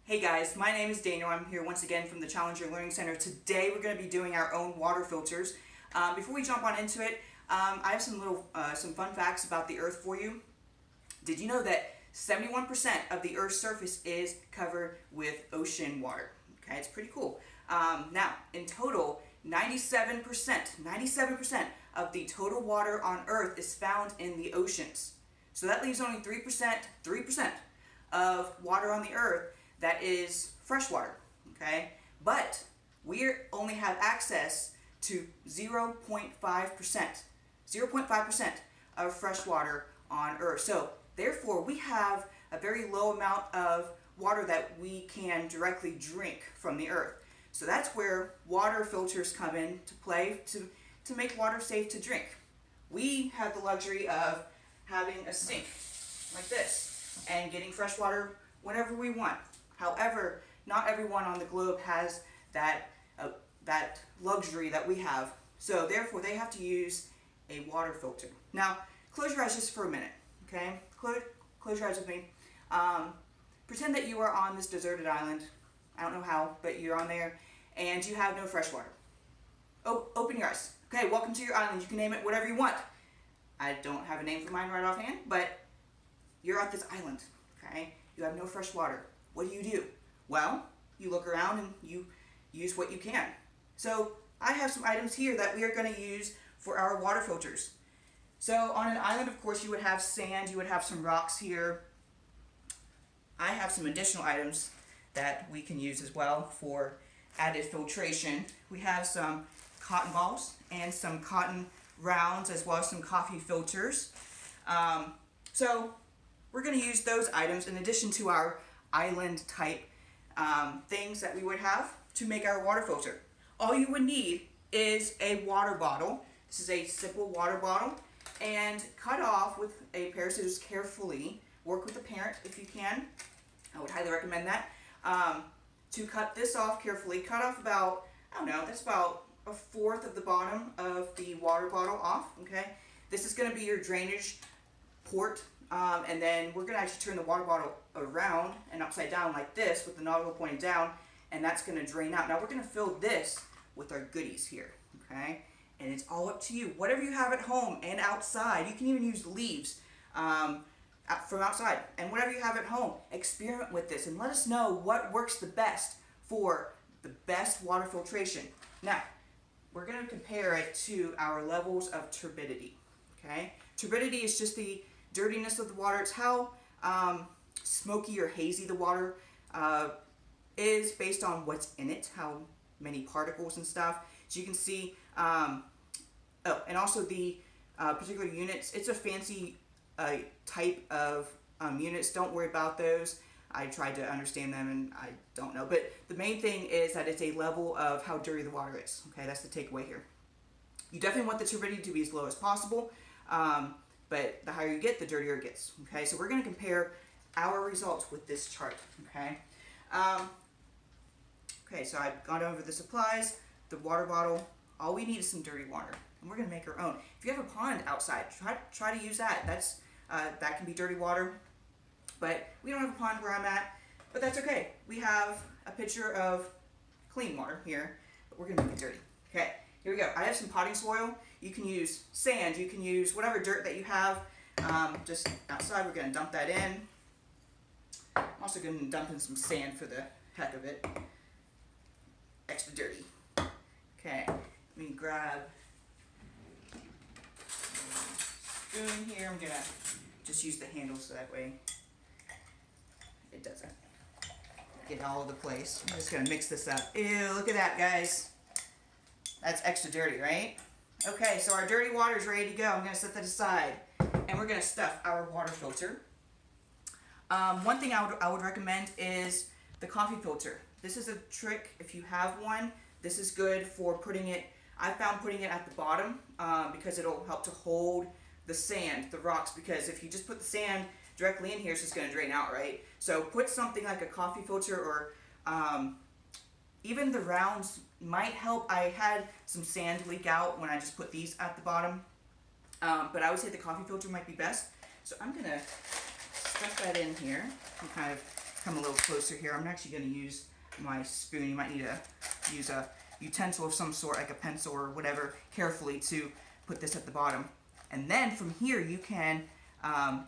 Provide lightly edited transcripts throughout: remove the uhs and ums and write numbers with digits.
Hey guys, my name is Daniel. I'm here once again from the Challenger Learning Center. Today we're going to be doing our own water filters. Before we jump on into it, I have some fun facts about the Earth for you. Did you know that 71% of the Earth's surface is covered with ocean water? Okay, it's pretty cool. Now, in total, 97% of the total water on Earth is found in the oceans. So that leaves only 3% of water on the Earth that is freshwater, okay? But we only have access to 0.5% of freshwater on Earth. So therefore, we have a very low amount of water that we can directly drink from the Earth. So that's where water filters come into play to make water safe to drink. We have the luxury of having a sink like this and getting fresh water whenever we want. However, not everyone on the globe has that luxury that we have. So therefore, they have to use a water filter. Now, close your eyes just for a minute, okay? Close your eyes with me. Pretend that you are on this deserted island. I don't know how, but you're on there, and you have no fresh water. Oh, open your eyes. Okay, welcome to your island. You can name it whatever you want. I don't have a name for mine right offhand, but you're at this island, okay? You have no fresh water. What do? Well, you look around and you use what you can. So I have some items here that we are going to use for our water filters. So on an island, of course, you would have sand, you would have some rocks here. I have some additional items that we can use as well for added filtration. We have some cotton balls and some cotton rounds, as well as some coffee filters. So we're going to use those items in addition to our island type things that we would have to make our water filter. All you would need is a water bottle. This is a simple water bottle, and cut off with a pair of scissors carefully. Work with a parent if you can. I would highly recommend that. To cut this off carefully, cut off about, I don't know, that's about a fourth of the bottom of the water bottle off, okay? This is going to be your drainage port. And then we're going to actually turn the water bottle around and upside down like this with the nozzle pointing down, and that's going to drain out. Now we're going to fill this with our goodies here, okay? And it's all up to you. Whatever you have at home and outside, you can even use leaves from outside. And whatever you have at home, experiment with this and let us know what works the best for the best water filtration. Now, we're going to compare it to our levels of turbidity, okay? Turbidity is just the dirtiness of the water. It's how smoky or hazy the water is based on what's in it, how many particles and stuff. So you can see, and also the particular units, it's a fancy type of units. Don't worry about those. I tried to understand them and I don't know. But the main thing is that it's a level of how dirty the water is. Okay, that's the takeaway here. You definitely want the turbidity to be as low as possible. But the higher you get, the dirtier it gets. Okay, so we're going to compare our results with this chart. Okay, so I've gone over the supplies, the water bottle. All we need is some dirty water, and we're going to make our own. If you have a pond outside, try to use that. That can be dirty water, but we don't have a pond where I'm at. But that's okay. We have a pitcher of clean water here, but we're going to make it dirty. Okay. Here we go. I have some potting soil. You can use sand. You can use whatever dirt that you have. Just outside, we're going to dump that in. I'm also going to dump in some sand for the heck of it. Extra dirty. Okay, let me grab a spoon here. I'm going to just use the handle so that way it doesn't get all over the place. I'm just going to mix this up. Ew, look at that, guys. That's extra dirty, right? Okay, so our dirty water is ready to go. I'm going to set that aside, and we're going to stuff our water filter. One thing I would recommend is the coffee filter. This is a trick if you have one. This is good for putting it, I found putting it at the bottom because it'll help to hold the sand, the rocks, because if you just put the sand directly in here, it's just going to drain out, right? So put something like a coffee filter or even the rounds might help. I had some sand leak out when I just put these at the bottom, but I would say the coffee filter might be best. So I'm going to stuff that in here and kind of come a little closer here. I'm actually going to use my spoon. You might need to use a utensil of some sort, like a pencil or whatever, carefully to put this at the bottom. And then from here you can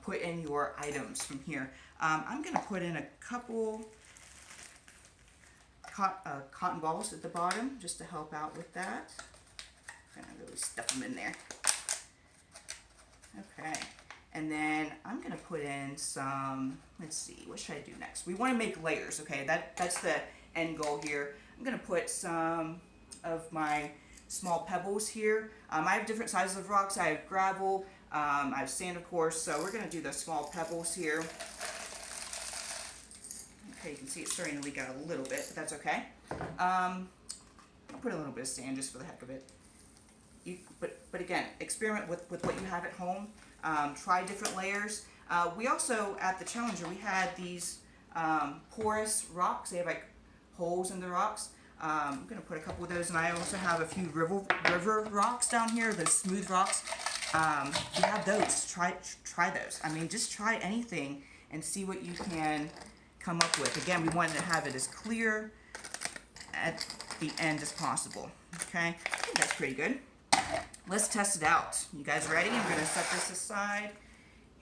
put in your items from here. I'm going to put in a couple cotton balls at the bottom just to help out with that. Kind of really stuff them in there. Okay, and then I'm going to put in some, let's see, what should I do next? We want to make layers, okay? That's the end goal here. I'm going to put some of my small pebbles here. I have different sizes of rocks. I have gravel, I have sand, of course, so we're going to do the small pebbles here. Okay, you can see it's starting to leak out a little bit, but that's okay. I'll put a little bit of sand just for the heck of it. But again, experiment with what you have at home. Try different layers. We also, at the Challenger, we had these porous rocks. They have like holes in the rocks. I'm going to put a couple of those, and I also have a few river rocks down here, those smooth rocks. If you have those, try those. I mean, just try anything and see what you can come up with. Again, we wanted to have it as clear at the end as possible. Okay, I think that's pretty good. Let's test it out. You guys ready? I'm going to set this aside,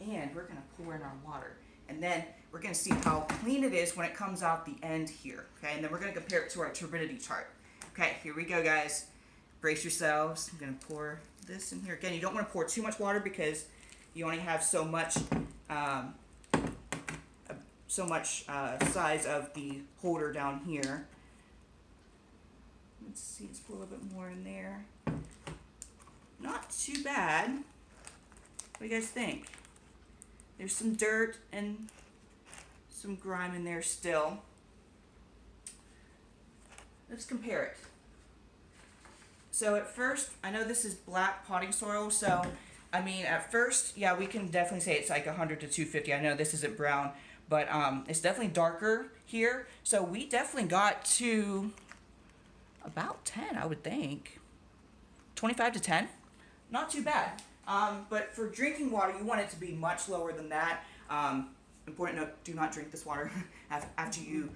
and we're going to pour in our water. And then we're going to see how clean it is when it comes out the end here. Okay, and then we're going to compare it to our turbidity chart. Okay, here we go, guys. Brace yourselves. I'm going to pour this in here. Again, you don't want to pour too much water because you only have so much size of the holder down here. Let's see, let's put a little bit more in there. Not too bad. What do you guys think? There's some dirt and some grime in there still. Let's compare it. So at first, I know this is black potting soil, so I mean at first, yeah, we can definitely say it's like 100 to 250. I know this isn't brown, but it's definitely darker here. So we definitely got to about 10, I would think. 25 to 10. Not too bad. But for drinking water, you want it to be much lower than that. Important note, do not drink this water after you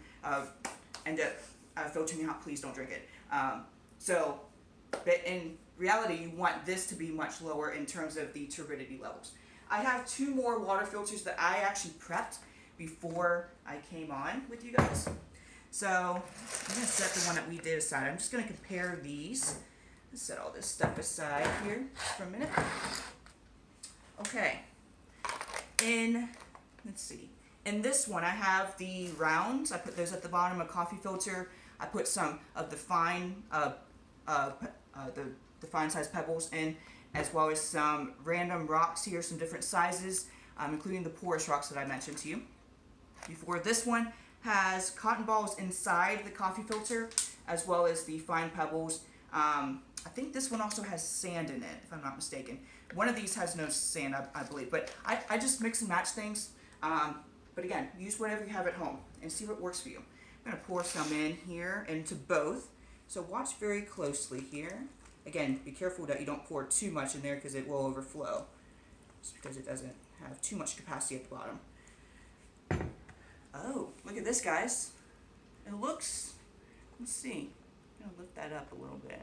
end up filtering out. Please don't drink it. But in reality, you want this to be much lower in terms of the turbidity levels. I have 2 more water filters that I actually prepped before I came on with you guys. So I'm going to set the one that we did aside. I'm just going to compare these. Let's set all this stuff aside here for a minute. Okay. Let's see. In this one, I have the rounds. I put those at the bottom, a coffee filter. I put some of the fine, the fine-sized pebbles in, as well as some random rocks here, some different sizes, including the porous rocks that I mentioned to you before. This one has cotton balls inside the coffee filter, as well as the fine pebbles. I think this one also has sand in it, if I'm not mistaken. One of these has no sand, I believe. But I just mix and match things. But again, use whatever you have at home and see what works for you. I'm going to pour some in here into both. So watch very closely here. Again, be careful that you don't pour too much in there because it will overflow. Just because it doesn't have too much capacity at the bottom. Oh, look at this, guys. It looks, let's see. I'm going to lift that up a little bit.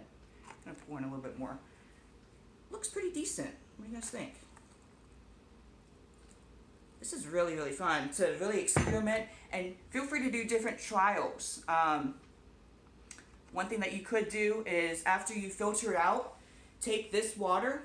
I'm going to pour in a little bit more. Looks pretty decent. What do you guys think? This is really, really fun to really experiment, and feel free to do different trials. One thing that you could do is after you filter it out, take this water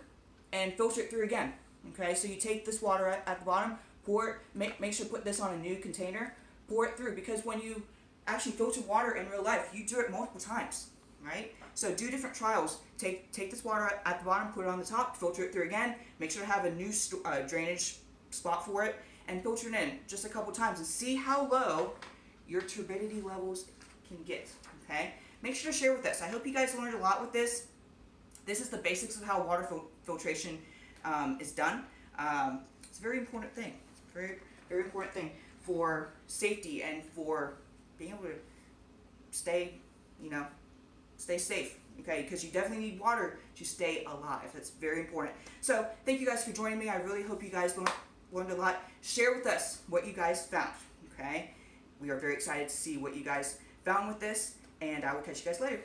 and filter it through again. Okay, so you take this water at the bottom, pour it, make sure to put this on a new container, pour it through, because when you actually filter water in real life, you do it multiple times, right? So do different trials. Take this water at the bottom, put it on the top, filter it through again, make sure to have a new drainage spot for it, and filter it in just a couple times and see how low your turbidity levels can get, okay? Make sure to share with us. I hope you guys learned a lot with this. This is the basics of how water filtration is done. It's a very important thing. Very, very important thing for safety and for being able to stay safe, okay? Because you definitely need water to stay alive. That's very important. So thank you guys for joining me. I really hope you guys learned a lot. Share with us what you guys found, okay? we are very excited to see what you guys found with this, and I will catch you guys later.